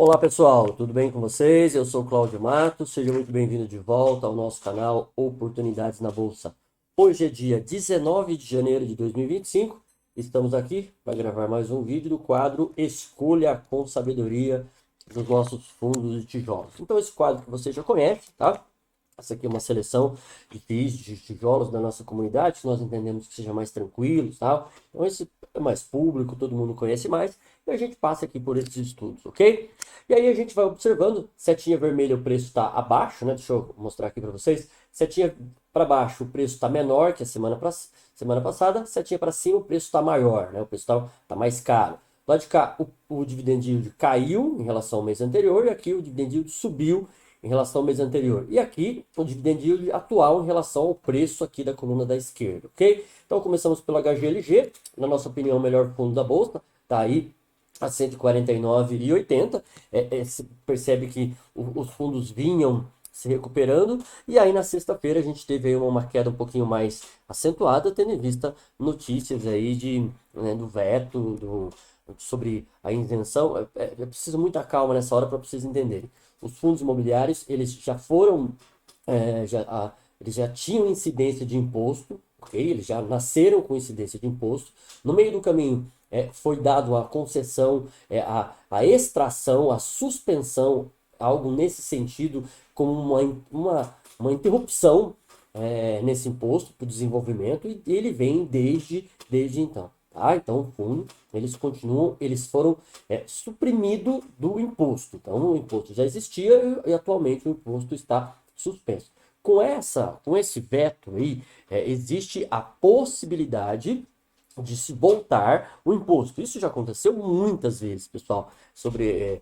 Olá pessoal, tudo bem com vocês? Eu sou Cláudio Matos, seja muito bem-vindo de volta ao nosso canal Oportunidades na Bolsa. Hoje é dia 19 de janeiro de 2025, estamos aqui para gravar mais um vídeo do quadro Escolha com Sabedoria dos nossos fundos de tijolos. Então esse quadro que você já conhece, tá? Essa aqui é uma seleção de FIIs, de tijolos da nossa comunidade, que nós entendemos que seja mais tranquilo, tal. Então esse é mais público, todo mundo conhece mais, e a gente passa aqui por esses estudos, ok? E aí a gente vai observando, setinha vermelha o preço está abaixo, né? Deixa eu mostrar aqui para vocês. Setinha para baixo o preço está menor que a semana passada, setinha para cima o preço está maior, né? O preço tá mais caro. Lá de cá o dividend yield caiu em relação ao mês anterior e aqui o dividend yield subiu em relação ao mês anterior. E aqui o dividend yield atual em relação ao preço aqui da coluna da esquerda, ok? Então começamos pelo HGLG, na nossa opinião o melhor fundo da bolsa, tá aí a 149,80. Se percebe que os fundos vinham se recuperando, e aí na sexta-feira a gente teve aí uma queda um pouquinho mais acentuada, tendo em vista notícias aí do veto, sobre a isenção. É preciso muita calma nessa hora para vocês entenderem. Os fundos imobiliários, eles já foram, eles já tinham incidência de imposto, ok? Eles já nasceram com incidência de imposto. No meio do caminho, foi dado a concessão, a extração, a suspensão, algo nesse sentido, como uma interrupção nesse imposto para o desenvolvimento, e ele vem desde então. Tá? Então, o fundo, eles continuam, eles foram suprimidos do imposto. Então, o imposto já existia e atualmente o imposto está suspenso. Com esse veto aí, existe a possibilidade de se voltar o imposto. Isso já aconteceu muitas vezes, pessoal, sobre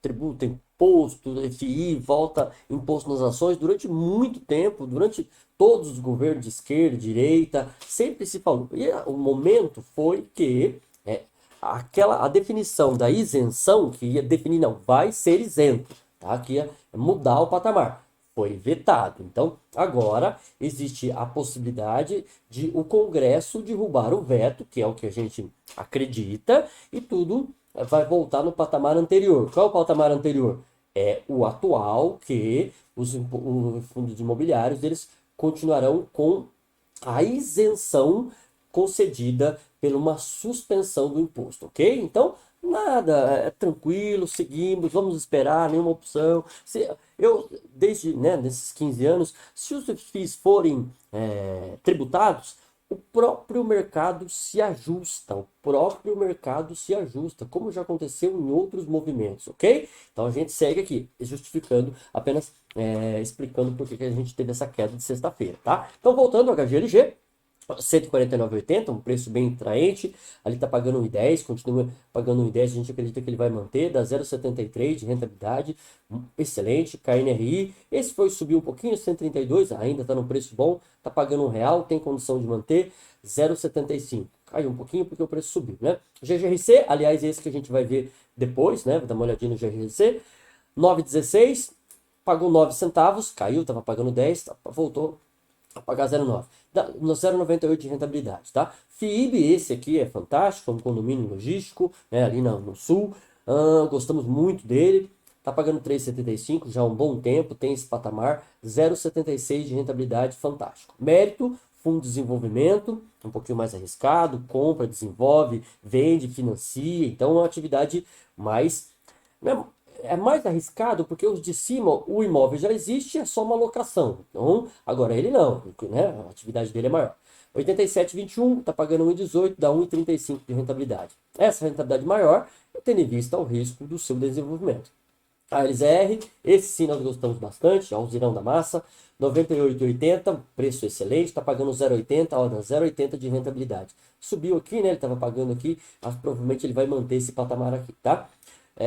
tributo, imposto, FI, volta imposto nas ações durante muito tempo, durante todos os governos de esquerda, direita, sempre se falou. E o momento foi que a definição da isenção, que ia definir, não, vai ser isento, tá? Que ia mudar o patamar, foi vetado. Então, agora existe a possibilidade de o Congresso derrubar o veto, que é o que a gente acredita, e tudo vai voltar no patamar anterior. Qual é o patamar anterior? É o atual, que os fundos imobiliários eles continuarão com a isenção concedida por uma suspensão do imposto, ok? Então, nada, é tranquilo, seguimos, vamos esperar, nenhuma opção. Desde, né, nesses 15 anos, se os FIIs forem tributados, o próprio mercado se ajusta, como já aconteceu em outros movimentos, ok? Então a gente segue aqui, justificando, apenas explicando por que a gente teve essa queda de sexta-feira, tá? Então voltando ao HGLG, 149,80, um preço bem atraente, ali está pagando 1,10, continua pagando 1,10, a gente acredita que ele vai manter, dá 0,73 de rentabilidade, excelente, KNRI, esse foi subir um pouquinho, 132, ainda está no preço bom, está pagando R$ 1, tem condição de manter, 0,75, caiu um pouquinho porque o preço subiu, né? GGRC, aliás, esse que a gente vai ver depois, né, vou dar uma olhadinha no GGRC, 9,16, pagou 9 centavos, caiu, estava pagando 10, voltou a pagar 0,9. No 0,98 de rentabilidade, tá? FIIB, esse aqui é fantástico, é um condomínio logístico, né, ali no sul. Gostamos muito dele. Tá pagando 3,75 já há um bom tempo, tem esse patamar. 0,76 de rentabilidade, fantástico. Mérito, fundo de desenvolvimento, um pouquinho mais arriscado, compra, desenvolve, vende, financia. Então, é uma atividade mais, né, é mais arriscado porque os de cima, o imóvel já existe, é só uma locação. Então, agora ele não, né? A atividade dele é maior. 87,21, está pagando 1,18, dá 1,35 de rentabilidade. Essa rentabilidade maior, tendo em vista o risco do seu desenvolvimento. A LZR, esse sim nós gostamos bastante, é o Zirão da Massa, 98,80, preço excelente, está pagando 0,80, olha, 0,80 de rentabilidade. Subiu aqui, né? Ele estava pagando aqui, provavelmente ele vai manter esse patamar aqui, tá?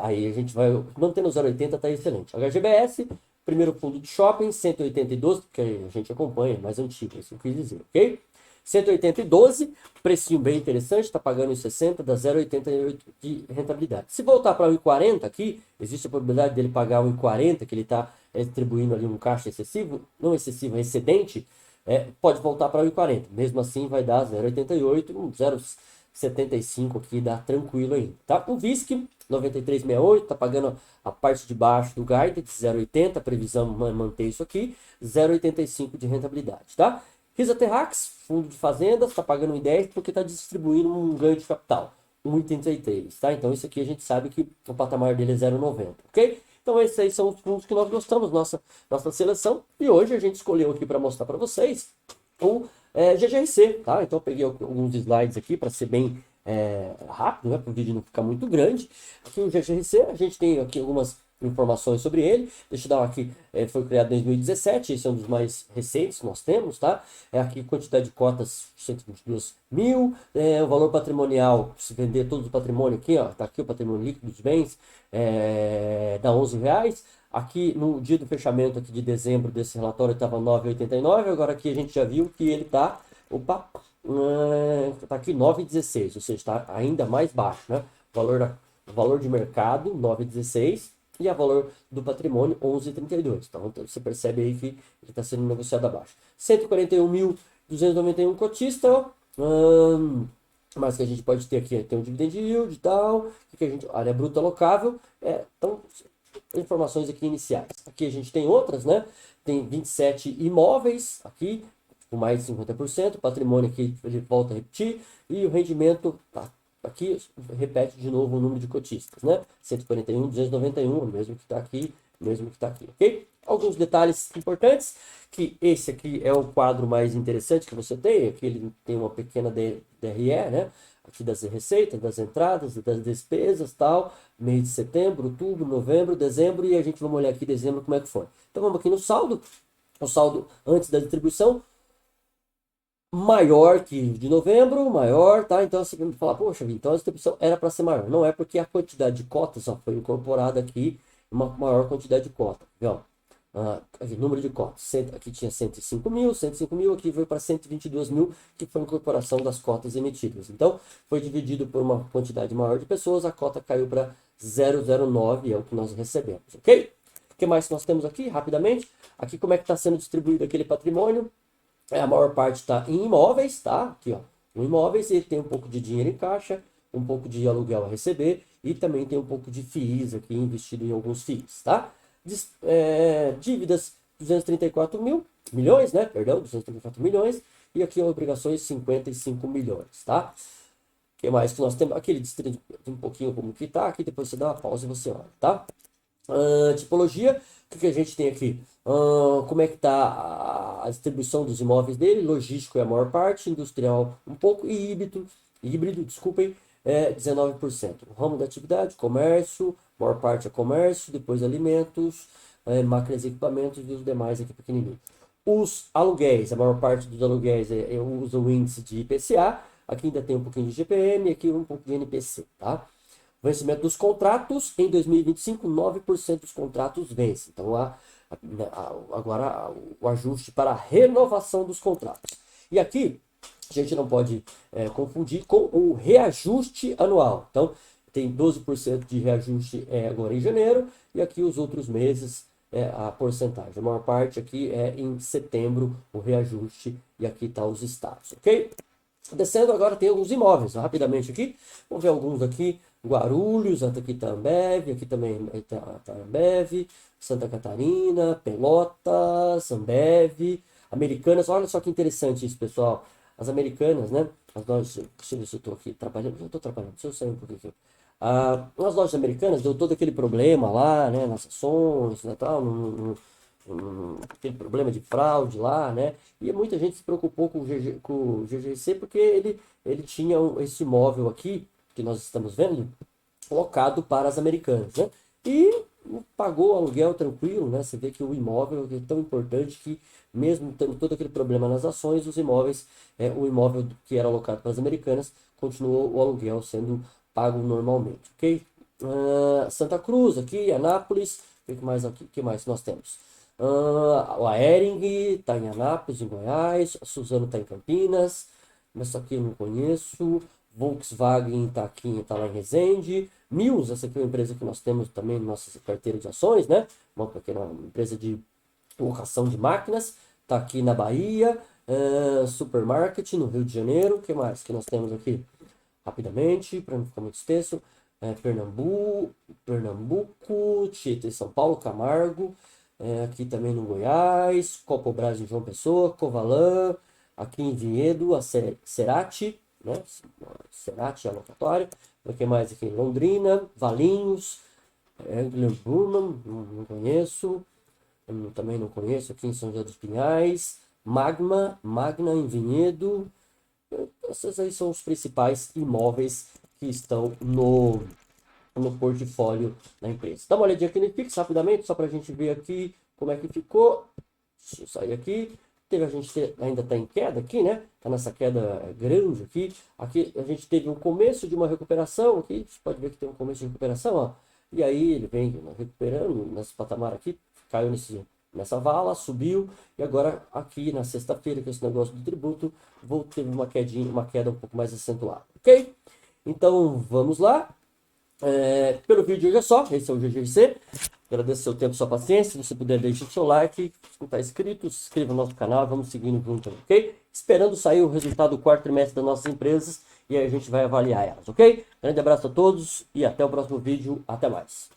Aí a gente vai mantendo 0,80, tá excelente. HGBS, primeiro fundo de shopping, 180,12, que a gente acompanha, mais antigo, isso eu quis dizer, ok? 180,12, precinho bem interessante, está pagando em 60, dá 0,88 de rentabilidade. Se voltar para 1,40 aqui, existe a probabilidade dele pagar 1,40, que ele está distribuindo ali um caixa excessivo, não excessivo, é excedente, pode voltar para 1,40. Mesmo assim vai dar 0,88, 75 aqui dá tranquilo aí, tá? O VISC 93,68, tá pagando a parte de baixo do guidance, 0,80, previsão manter isso aqui, 0,85 de rentabilidade, tá? Risa Terrax, fundo de fazendas, está pagando 1,10 porque está distribuindo um ganho de capital, 1,83, tá? Então isso aqui a gente sabe que o patamar dele é 0,90, ok? Então esses aí são os fundos que nós gostamos, nossa seleção, e hoje a gente escolheu aqui para mostrar para vocês o GGRC, tá? Então eu peguei alguns slides aqui para ser bem rápido, né? Para o vídeo não ficar muito grande. Aqui o GGRC, a gente tem aqui algumas informações sobre ele. Deixa eu dar aqui, foi criado em 2017, esse é um dos mais recentes que nós temos, tá? Aqui quantidade de cotas, 122 mil, o valor patrimonial, se vender todo o patrimônio aqui, ó, tá aqui o patrimônio líquido dos bens, dá R$ 11. Aqui no dia do fechamento aqui de dezembro desse relatório estava 9,89, agora aqui a gente já viu que ele está, tá aqui 9,16, ou seja, está ainda mais baixo, né? O valor de mercado 9,16 e o valor do patrimônio 11,32. Então você percebe aí que ele está sendo negociado abaixo. 141.291 cotista, mas que a gente pode ter aqui, tem um dividend yield e tal, que a gente, área bruta alocável, então informações aqui iniciais. Aqui a gente tem outras, né? Tem 27 imóveis aqui, com mais de 50%, patrimônio aqui ele volta a repetir, e o rendimento, aqui repete de novo o número de cotistas, né? 141.291, o mesmo que está aqui, ok? Alguns detalhes importantes, que esse aqui é o quadro mais interessante que você tem, aqui ele tem uma pequena DRE, né? Aqui das receitas, das entradas, das despesas, tal, mês de setembro, outubro, novembro, dezembro, e a gente vai olhar aqui dezembro como é que foi. Então vamos aqui no saldo, o saldo antes da distribuição, maior que de novembro, maior, tá? Então você vai falar, poxa, então a distribuição era para ser maior. Não é porque a quantidade de cotas ó, foi incorporada aqui, uma maior quantidade de cotas, viu? Aqui, número de cotas, aqui tinha 105 mil, aqui foi para 122 mil, que foi a incorporação das cotas emitidas. Então, foi dividido por uma quantidade maior de pessoas, a cota caiu para 0,09, é o que nós recebemos, ok? O que mais nós temos aqui, rapidamente? Aqui como é que está sendo distribuído aquele patrimônio? A maior parte está em imóveis, tá? Aqui, ó, em imóveis, ele tem um pouco de dinheiro em caixa, um pouco de aluguel a receber, e também tem um pouco de FIIs aqui, investido em alguns FIIs, tá? Dívidas 234 milhões, né? Perdão, 234 milhões. E aqui obrigações 55 milhões, tá? O que mais que nós temos? Aqui ele distribui um pouquinho como que tá. Aqui depois você dá uma pausa e você olha, tá? Tipologia, o que a gente tem aqui? Como é que tá a distribuição dos imóveis dele? Logístico é a maior parte, industrial um pouco e híbrido, desculpem, 19%. O ramo da atividade, comércio, maior parte é comércio, depois alimentos, máquinas e equipamentos e os demais aqui pequenininho. Os aluguéis, a maior parte dos aluguéis usa o índice de IPCA, aqui ainda tem um pouquinho de GPM, aqui um pouco de NPC, tá? Vencimento dos contratos, em 2025, 9% dos contratos vencem. Então, agora o ajuste para a renovação dos contratos. E aqui, a gente não pode confundir com o reajuste anual. Então, tem 12% de reajuste agora em janeiro, e aqui os outros meses, a porcentagem. A maior parte aqui é em setembro, o reajuste, e aqui está os estados, ok? Descendo agora tem alguns imóveis, rapidamente aqui, vamos ver alguns aqui, Guarulhos, aqui está Ambev, aqui também está Ambev, Santa Catarina, Pelotas, Ambev, Americanas, olha só que interessante isso, pessoal, as Americanas, né, as lojas, deixa eu ver se eu estou aqui trabalhando, eu estou trabalhando, deixa eu sair um pouquinho aqui. As lojas americanas deu todo aquele problema lá, né, nas ações, né, tal, aquele problema de fraude lá, né? E muita gente se preocupou com o GGC porque ele tinha esse imóvel aqui, que nós estamos vendo, locado para as americanas, né? E pagou o aluguel tranquilo, né? Você vê que o imóvel é tão importante que, mesmo tendo todo aquele problema nas ações, os imóveis, o imóvel que era alocado para as americanas, continuou o aluguel sendo pago normalmente, ok? Santa Cruz, aqui, Anápolis, o que mais nós temos? A Hering está em Anápolis, em Goiás. A Suzano está em Campinas. Mas isso aqui eu não conheço. Volkswagen está aqui, está lá em Resende. Mills, essa aqui é uma empresa que nós temos também na nossa carteira de ações, né? Uma pequena empresa de locação de máquinas. Está aqui na Bahia. Supermarket, no Rio de Janeiro. O que mais que nós temos aqui? rapidamente, para não ficar muito extenso. Pernambuco, Tietê, São Paulo, Camargo, aqui também no Goiás, Copobras em João Pessoa, Covalã, aqui em Vinhedo, a Cerati, né? Cerati alocatória, o que mais aqui em Londrina, Valinhos, Burman, não conheço, também não conheço, aqui em São José dos Pinhais, Magna em Vinhedo. Esses aí são os principais imóveis que estão no portfólio da empresa. Dá uma olhadinha aqui no Pix rapidamente, só para a gente ver aqui como é que ficou. Deixa eu sair aqui. A gente ainda está em queda aqui, né? Está nessa queda grande aqui. Aqui a gente teve um começo de uma recuperação aqui. Você pode ver que tem um começo de recuperação, ó. E aí ele vem recuperando nesse patamar aqui, caiu nessa vala, subiu, e agora aqui na sexta-feira, com esse negócio do tributo, teve uma queda um pouco mais acentuada, ok? Então vamos lá. Pelo vídeo de hoje é só, esse é o GGC. Agradeço seu tempo e sua paciência. Se você puder, deixe o seu like. Se não está inscrito, se inscreva no nosso canal. Vamos seguindo junto, ok? Esperando sair o resultado do quarto trimestre das nossas empresas. E aí a gente vai avaliar elas, ok? Grande abraço a todos e até o próximo vídeo. Até mais.